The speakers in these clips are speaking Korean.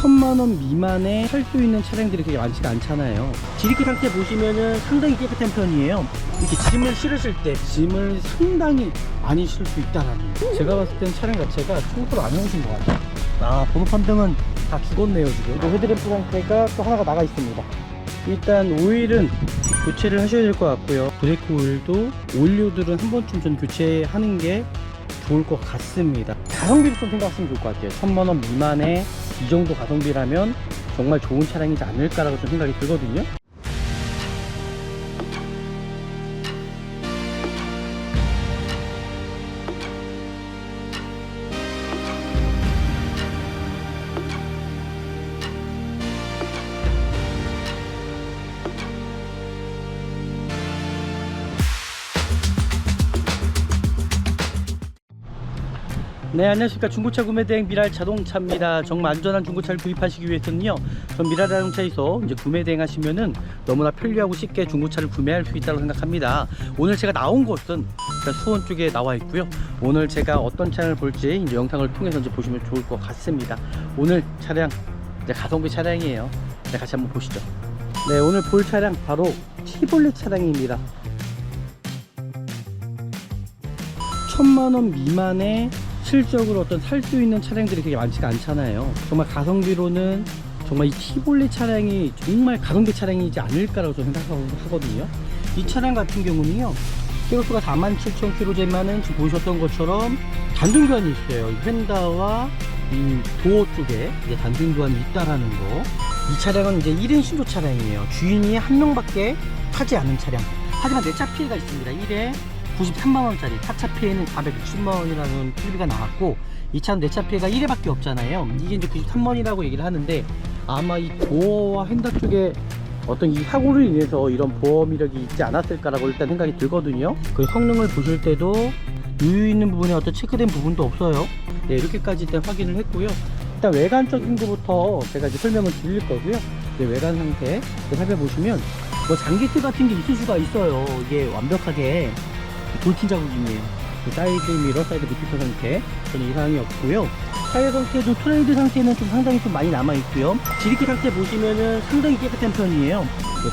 1000만원 미만에 살 수 있는 차량들이 그렇게 많지가 않잖아요. 디리키 상태 보시면은 상당히 깨끗한 편이에요. 이렇게 짐을 실으실 때 짐을 상당히 많이 실을 수 있다라는 거. 제가 봤을 땐 차량 자체가 청소를 안 해오신 것 같아요. 번호판 등은 다 죽었네요. 지금 헤드램프 상태가 또 하나가 나가 있습니다. 일단 오일은 교체를 하셔야 될 것 같고요. 브레이크 오일도 오일류들은 한 번쯤 전 교체하는 게 좋을 것 같습니다. 가성비를 좀 생각하시면 좋을 것 같아요. 1000만원 미만에 이 정도 가성비라면 정말 좋은 차량이지 않을까라고 좀 생각이 들거든요. 네, 안녕하십니까. 중고차 구매대행 미랄 자동차입니다. 정말 안전한 중고차를 구입하시기 위해서는요, 전 미랄 자동차에서 이제 구매대행 하시면은 너무나 편리하고 쉽게 중고차를 구매할 수 있다고 생각합니다. 오늘 제가 나온 곳은 수원 쪽에 나와 있고요. 오늘 제가 어떤 차량을 볼지 이제 영상을 통해서 이제 보시면 좋을 것 같습니다. 오늘 차량 이제 가성비 차량이에요. 네, 같이 한번 보시죠. 네, 오늘 볼 차량 바로 티볼렛 차량입니다. 1000만원 미만에 실적으로 어떤 살 수 있는 차량들이 그렇게 많지가 않잖아요. 정말 가성비로는 정말 이 티볼렛 차량이 정말 가성비 차량이지 않을까라고 저는 생각하거든요. 이 차량 같은 경우는요, 키로수가 47,000km지만은 지금 보셨던 것처럼 단순 교환이 있어요. 휀다와 이 도어 쪽에 이제 단순 교환이 있다라는 거. 이 차량은 이제 1인 신조 차량이에요. 주인이 한 명밖에 타지 않은 차량. 하지만 내차 피해가 있습니다. 1에 93만원짜리, 타차 피해는 460만원이라는 필비가 나왔고, 이 차는 내차 피해가 1회밖에 없잖아요. 이게 이제 93만원이라고 얘기를 하는데, 아마 이 도어와 휀다 쪽에 어떤 이 사고로 인해서 이런 보험 이력이 있지 않았을까라고 일단 생각이 들거든요. 그 성능을 보실 때도 유유 있는 부분에 어떤 체크된 부분도 없어요. 네, 이렇게까지 일단 확인을 했고요. 일단 외관적인 것부터 제가 이제 설명을 드릴 거고요. 네, 외관 상태 살펴보시면 뭐 장기트 같은 게 있을 수가 있어요. 이게 완벽하게 돌진 자국이네요. 사이드 미러, 사이드 리피터 상태 전혀 이상이 없고요. 타이어 상태도 트레이드 상태는 좀 상당히 좀 많이 남아 있고요. 지리키 상태 보시면은 상당히 깨끗한 편이에요.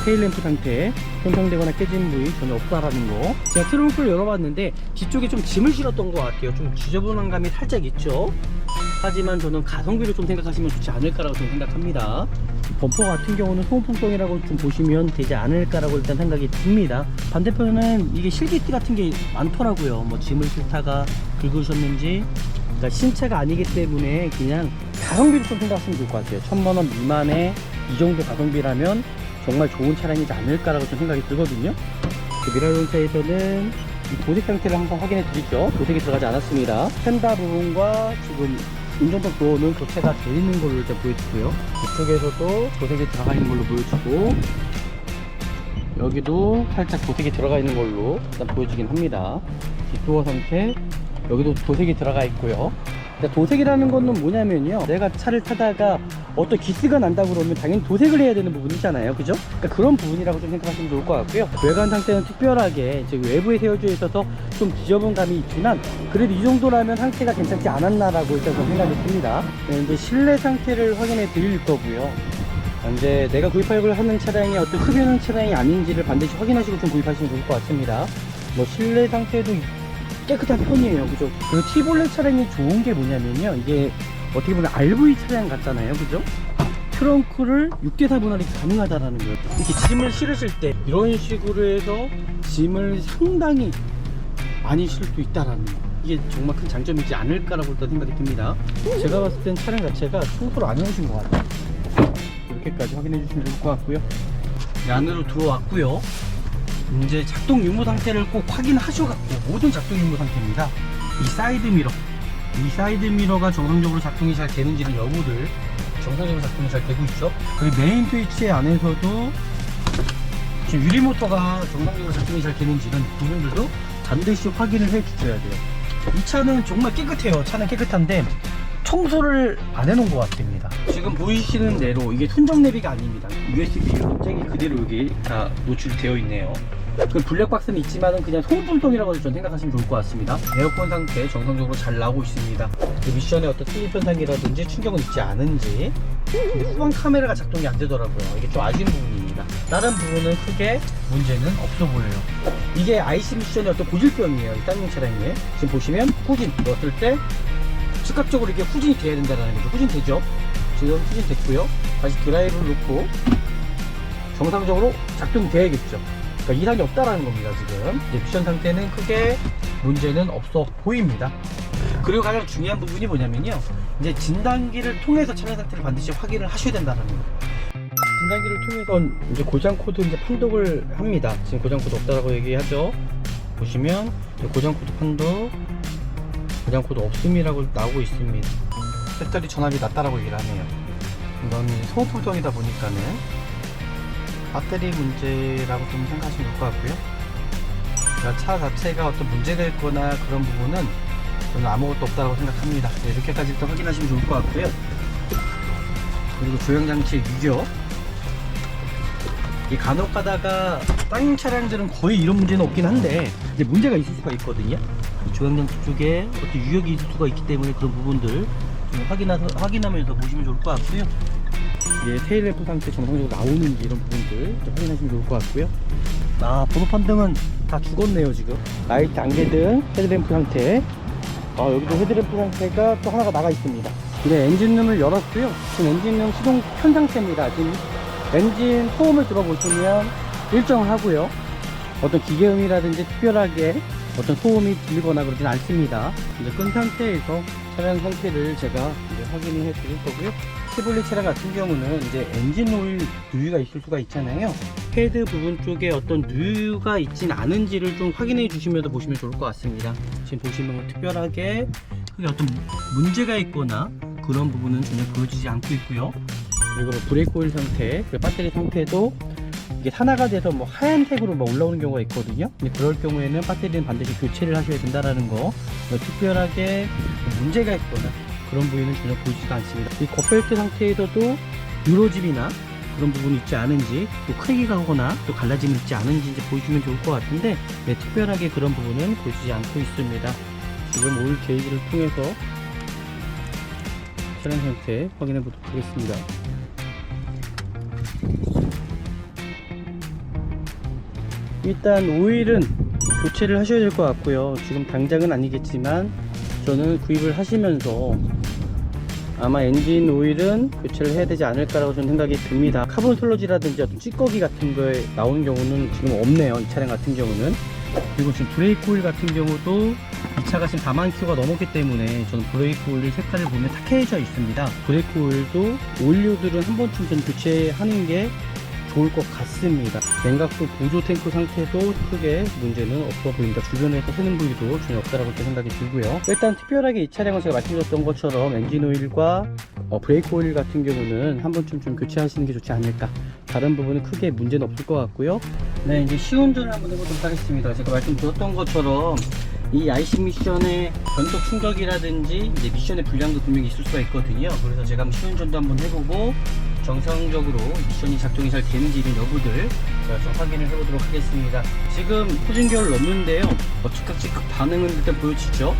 테일램프 상태 손상되거나 깨진 부위 전혀 없다라는 거. 제가 트렁크를 열어봤는데 뒤쪽에 좀 짐을 실었던 것 같아요. 좀 지저분한 감이 살짝 있죠. 하지만 저는 가성비를 좀 생각하시면 좋지 않을까라고 좀 생각합니다. 범퍼 같은 경우는 소음풍성이라고 좀 보시면 되지 않을까라고 일단 생각이 듭니다. 반대편은 이게 실기띠 같은 게 많더라고요. 뭐 짐을 싣다가 긁으셨는지, 그러니까 신차가 아니기 때문에 그냥 가성비를 좀 생각하시면 좋을 것 같아요. 1000만원 미만에 이 정도 가성비라면 정말 좋은 차량이지 않을까라고 좀 생각이 들거든요. 미라론차에서는 도색 상태를 항상 확인해 드리죠. 도색이 들어가지 않았습니다. 펜다 부분과 지금 운전석 도어는 교체가 되어 있는 걸로 일단 보여주고요. 이쪽에서도 도색이 들어가 있는 걸로 보여주고, 여기도 살짝 도색이 들어가 있는 걸로 일단 보여주긴 합니다. 뒷도어 상태, 여기도 도색이 들어가 있고요. 도색이라는 거는 뭐냐면요, 내가 차를 타다가 어떤 기스가 난다 그러면 당연히 도색을 해야 되는 부분이잖아요, 그죠? 그러니까 그런 부분이라고 좀 생각하시면 좋을 것 같고요. 외관 상태는 특별하게 즉 외부에 세워져 있어서 좀 지저분 감이 있지만 그래도 이 정도라면 상태가 괜찮지 않았나라고 일단 생각이 듭니다. 네, 이제 실내 상태를 확인해 드릴 거고요. 이제 내가 구입하려고 하는 차량이 어떤 흡연한 차량이 아닌지를 반드시 확인하시고 좀 구입하시면 좋을 것 같습니다. 뭐 실내 상태도 깨끗한 편이에요, 그죠? 그리고 티볼렛 차량이 좋은 게 뭐냐면요, 이게 어떻게 보면 RV 차량 같잖아요, 그죠? 트렁크를 6대4 분할이 가능하다라는 거예요. 이렇게 짐을 실으실 때 이런 식으로 해서 짐을 상당히 많이 실을 수 있다라는 거, 이게 정말 큰 장점이지 않을까라고 일단 생각이 듭니다. 제가 봤을 땐 차량 자체가 청소를 안 해오신 것 같아요. 이렇게까지 확인해 주시면 좋을 것 같고요. 안으로 들어왔고요. 이제 작동 유무 상태를 꼭 확인하셔갖고, 모든 작동 유무 상태입니다. 이 사이드 미러, 이 사이드 미러가 정상적으로 작동이 잘 되는지는 여부를 정상적으로 작동이 잘 되고 있죠. 그리고 메인 스위치 안에서도 지금 유리 모터가 정상적으로 작동이 잘 되는지는 부분들도 반드시 확인을 해 주셔야 돼요. 이 차는 정말 깨끗해요. 차는 깨끗한데 청소를 안 해놓은 것 같습니다. 지금 보이시는 대로 이게 순정 내비가 아닙니다. USB 잭이 그대로 여기 다 노출되어 있네요. 그 블랙박스는 있지만은 그냥 소음분통이라고 좀 생각하시면 좋을 것 같습니다. 에어컨 상태 정상적으로 잘 나오고 있습니다. 그 미션에 어떤 슬립 현상이라든지 충격은 있지 않은지. 근데 후방 카메라가 작동이 안 되더라고요. 이게 좀 아쉬운 부분입니다. 다른 부분은 크게 문제는 없어 보여요. 이게 IC 미션의 어떤 고질병이에요. 이 쌍용 차량에 지금 보시면 후진 넣었을 때 즉각적으로 이게 후진이 돼야 된다는 거죠. 후진 되죠. 지금 후진 됐고요. 다시 드라이브를 놓고 정상적으로 작동돼야겠죠. 그러니까 이상이 없다라는 겁니다. 지금 이제 미션 상태는 크게 문제는 없어 보입니다. 그리고 가장 중요한 부분이 뭐냐면요, 이제 진단기를 통해서 차량 상태를 반드시 확인을 하셔야 된다는 거예요. 진단기를 통해서 이제 고장 코드 이제 판독을 합니다. 지금 고장 코드 없다라고 얘기하죠. 보시면 고장 코드 판독, 고장 코드 없음이라고 나오고 있습니다. 배터리 전압이 낮다라고 얘기를 하네요. 이건 소음불통이다 보니까는 배터리 문제라고 좀 생각하시면 좋을 것 같고요. 그러니까 차 자체가 어떤 문제가 있거나 그런 부분은 저는 아무것도 없다고 생각합니다. 네, 이렇게까지 일단 확인하시면 좋을 것 같고요. 그리고 조향장치 유격. 이 간혹 가다가 쌍용 차량들은 거의 이런 문제는 없긴 한데 이제 문제가 있을 수가 있거든요. 조향장치 쪽에 어떤 유격이 있을 수가 있기 때문에 그런 부분들 좀 확인하면서 보시면 좋을 것 같고요. 예, 테일램프 상태 정상적으로 나오는지 이런 부분들 좀 확인하시면 좋을 것 같고요. 번호판 등은 다 죽었네요. 지금 라이트 안개등, 헤드램프 상태. 여기도 헤드램프 상태가 또 하나가 나가 있습니다. 이제 엔진룸을 열었고요. 지금 엔진룸 시동 켠 상태입니다. 지금 엔진 소음을 들어보시면 일정을 하고요. 어떤 기계음이라든지 특별하게 어떤 소음이 들리거나 그러진 않습니다. 이제 끈 상태에서 차량 상태를 제가 이제 확인을 해 드릴 거고요. 쉐보레 차량 같은 경우는 이제 엔진 오일 누유가 있을 수가 있잖아요. 헤드 부분 쪽에 어떤 누유가 있진 않은지를 좀 확인해 주시면서 보시면 좋을 것 같습니다. 지금 보시면 뭐 특별하게 어떤 문제가 있거나 그런 부분은 전혀 보여지지 않고 있고요. 그리고 뭐 브레이크 오일 상태, 배터리 상태도 이게 산화가 돼서 뭐 하얀색으로 뭐 올라오는 경우가 있거든요. 근데 그럴 경우에는 배터리는 반드시 교체를 하셔야 된다라는 거. 특별하게 문제가 있거나 그런 부위는 전혀 보이지가 않습니다. 이 겉벨트 상태에서도 유로집이나 그런 부분이 있지 않은지, 또 크랙이가 오거나 또 갈라짐이 있지 않은지 이제 보시면 좋을 것 같은데, 네, 특별하게 그런 부분은 보이지 않고 있습니다. 지금 오일 게이지를 통해서 차량 상태 확인해 보도록 하겠습니다. 일단 오일은 교체를 하셔야 될 것 같고요. 지금 당장은 아니겠지만 저는 구입을 하시면서 아마 엔진 오일은 교체를 해야 되지 않을까라고 저는 생각이 듭니다. 카본 슬러지라든지 어떤 찌꺼기 같은 거에 나오는 경우는 지금 없네요. 이 차량 같은 경우는. 그리고 지금 브레이크 오일 같은 경우도 이 차가 지금 4만 킬로가 넘었기 때문에 저는 브레이크 오일 색깔을 보면 탁해져 있습니다. 브레이크 오일도 오일류들은 한 번쯤 좀 교체하는 게 좋을 것 같습니다. 냉각수 보조 탱크 상태도 크게 문제는 없어 보입니다. 주변에서 새는 부위도 전혀 없다라고 생각이 들고요. 일단 특별하게 이 차량은 제가 말씀드렸던 것처럼 엔진 오일과 브레이크 오일 같은 경우는 한 번쯤 좀 교체하시는 게 좋지 않을까. 다른 부분은 크게 문제는 없을 것 같고요. 네, 이제 시운전을 한번 해보도록 하겠습니다. 제가 말씀드렸던 것처럼 이 IC 미션의 변속 충격이라든지 이제 미션의 불량도 분명히 있을 수가 있거든요. 그래서 제가 한번 시운전도 한번 해보고 정상적으로 미션이 작동이 잘 되는지 이런 여부들 제가 좀 확인을 해보도록 하겠습니다. 지금 후진결을 넣는데요, 즉각 반응은 일단 보여지죠.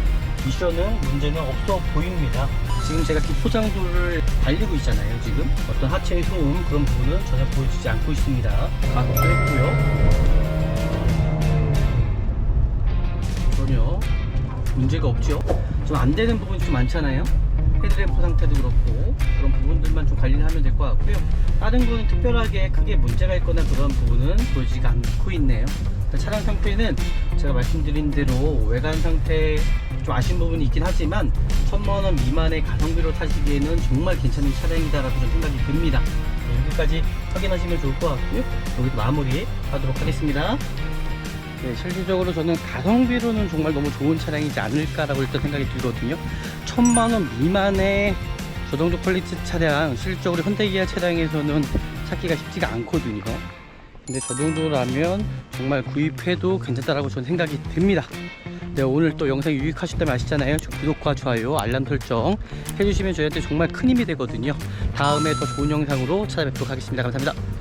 미션은 문제는 없어 보입니다. 지금 제가 기포장도를 달리고 있잖아요. 지금 어떤 하체의 소음 그런 부분은 전혀 보여지지 않고 있습니다. 가속도 했고요. 전혀 문제가 없죠. 좀 안 되는 부분이 좀 많잖아요. 헤드램프 상태도 그렇고 그런 부분들만 좀 관리를 하면 될 것 같고요. 다른 거는 특별하게 크게 문제가 있거나 그런 부분은 보이지가 않고 있네요. 차량 상태는 제가 말씀드린 대로 외관 상태 좀 아쉬운 부분이 있긴 하지만 1000만원 미만의 가성비로 타시기에는 정말 괜찮은 차량이다라고 좀 생각이 듭니다. 여기까지 확인하시면 좋을 것 같고요. 여기서 마무리 하도록 하겠습니다. 네, 실질적으로 저는 가성비로는 정말 너무 좋은 차량이지 않을까라고 일단 생각이 들거든요. 1000만원 미만의 저정도 퀄리티 차량, 실질적으로 현대기아 차량에서는 찾기가 쉽지가 않거든요. 근데 저 정도라면 정말 구입해도 괜찮다라고 저는 생각이 듭니다. 네, 오늘 또 영상이 유익하셨다면 아시잖아요. 구독과 좋아요, 알람 설정 해주시면 저희한테 정말 큰 힘이 되거든요. 다음에 더 좋은 영상으로 찾아뵙도록 하겠습니다. 감사합니다.